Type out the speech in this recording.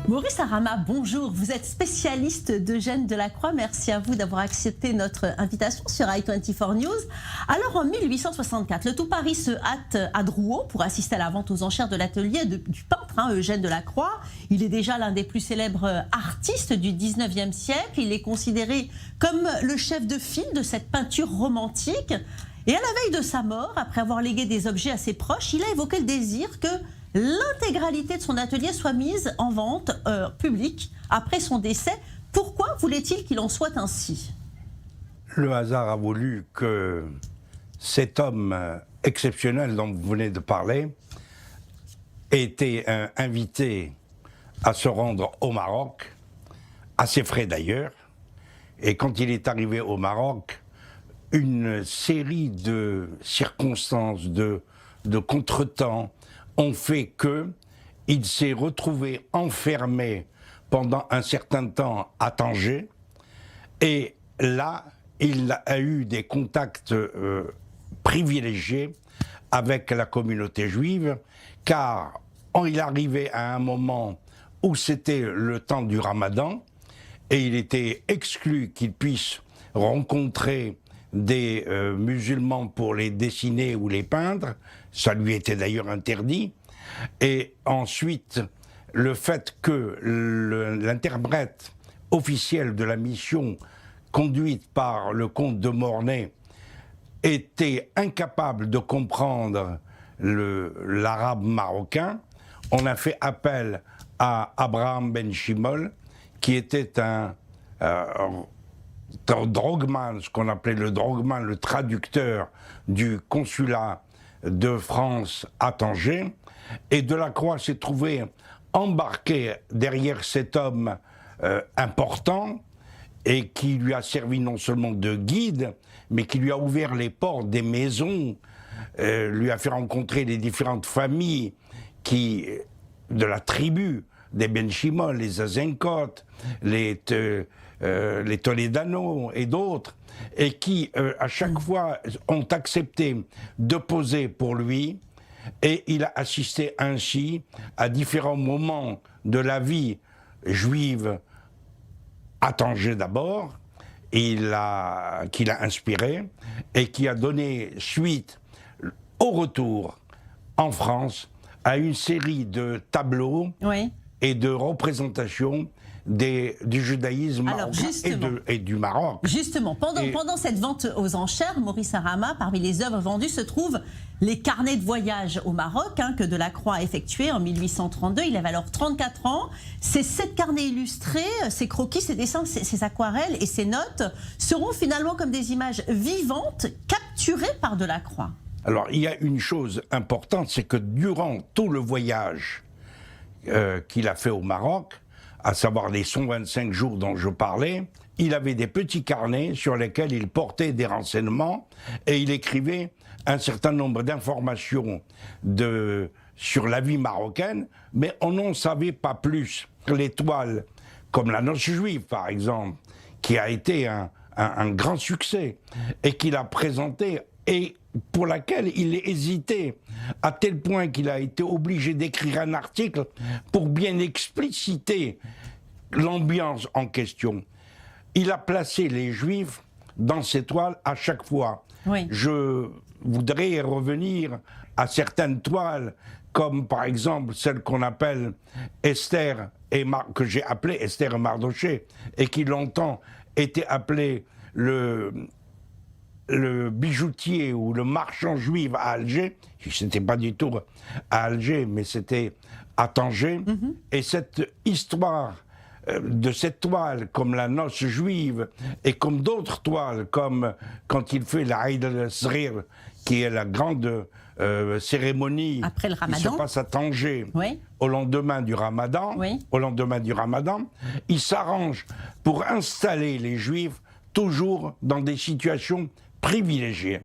Maurice Arama, bonjour. Vous êtes spécialiste d'Eugène Delacroix. Merci à vous d'avoir accepté notre invitation sur i24 News. Alors, en 1864, le tout Paris se hâte à Drouot pour assister à la vente aux enchères de l'atelier du peintre Eugène Delacroix. Il est déjà l'un des plus célèbres artistes du 19e siècle. Il est considéré comme le chef de file de cette peinture romantique. Et à la veille de sa mort, après avoir légué des objets à ses proches, il a évoqué le désir que l'intégralité de son atelier soit mise en vente publique après son décès. Pourquoi voulait-il qu'il en soit ainsi? Le hasard a voulu que cet homme exceptionnel dont vous venez de parler ait été invité à se rendre au Maroc, à ses frais d'ailleurs. Et quand il est arrivé au Maroc, une série de circonstances, de contretemps, ont fait qu'il s'est retrouvé enfermé pendant un certain temps à Tanger, et là, il a eu des contacts privilégiés avec la communauté juive, car il arrivait à un moment où c'était le temps du Ramadan, et il était exclu qu'il puisse rencontrer des musulmans pour les dessiner ou les peindre, ça lui était d'ailleurs interdit. Et ensuite, le fait que l'interprète officiel de la mission conduite par le comte de Mornay était incapable de comprendre l'arabe marocain, on a fait appel à Abraham Ben Shimol, qui était un drogman, ce qu'on appelait le drogman, le traducteur du consulat de France à Tanger, et Delacroix s'est trouvé embarqué derrière cet homme important, et qui lui a servi non seulement de guide, mais qui lui a ouvert les portes des maisons, lui a fait rencontrer les différentes familles de la tribu des Ben Shimol, les Azenkot, les Toledano et d'autres, et qui, à chaque fois, ont accepté de poser pour lui, et il a assisté ainsi à différents moments de la vie juive à Tanger d'abord, qu'il a inspiré, et qui a donné suite, au retour en France, à une série de tableaux et de représentations du judaïsme marocain et du Maroc. Justement, pendant cette vente aux enchères, Maurice Arama, parmi les œuvres vendues se trouvent les carnets de voyage au Maroc que Delacroix a effectués en 1832. Il avait alors 34 ans. Ces 7 carnets illustrés, ces croquis, ces dessins, ces aquarelles et ces notes seront finalement comme des images vivantes capturées par Delacroix. Alors, il y a une chose importante, c'est que durant tout le voyage qu'il a fait au Maroc, à savoir les 125 jours dont je parlais, il avait des petits carnets sur lesquels il portait des renseignements et il écrivait un certain nombre d'informations sur la vie marocaine, mais on n'en savait pas plus. Les toiles, comme la Noce juive par exemple, qui a été un grand succès et qu'il a présenté et pour laquelle il hésitait, à tel point qu'il a été obligé d'écrire un article pour bien expliciter l'ambiance en question. Il a placé les Juifs dans ses toiles à chaque fois. Oui. Je voudrais revenir à certaines toiles, comme par exemple celle qu'on appelle Esther, que j'ai appelée Esther et Mardoché, et qui longtemps était appelée le bijoutier ou le marchand juif à Alger. C'était pas du tout à Alger, mais c'était à Tanger. Et cette histoire de cette toile, comme la Noce juive, et comme d'autres toiles, comme quand il fait la Eid al-Srir, qui est la grande cérémonie après le Ramadan, qui se passe à Tanger, au lendemain du Ramadan, il s'arrange pour installer les Juifs toujours dans des situations privilégiées.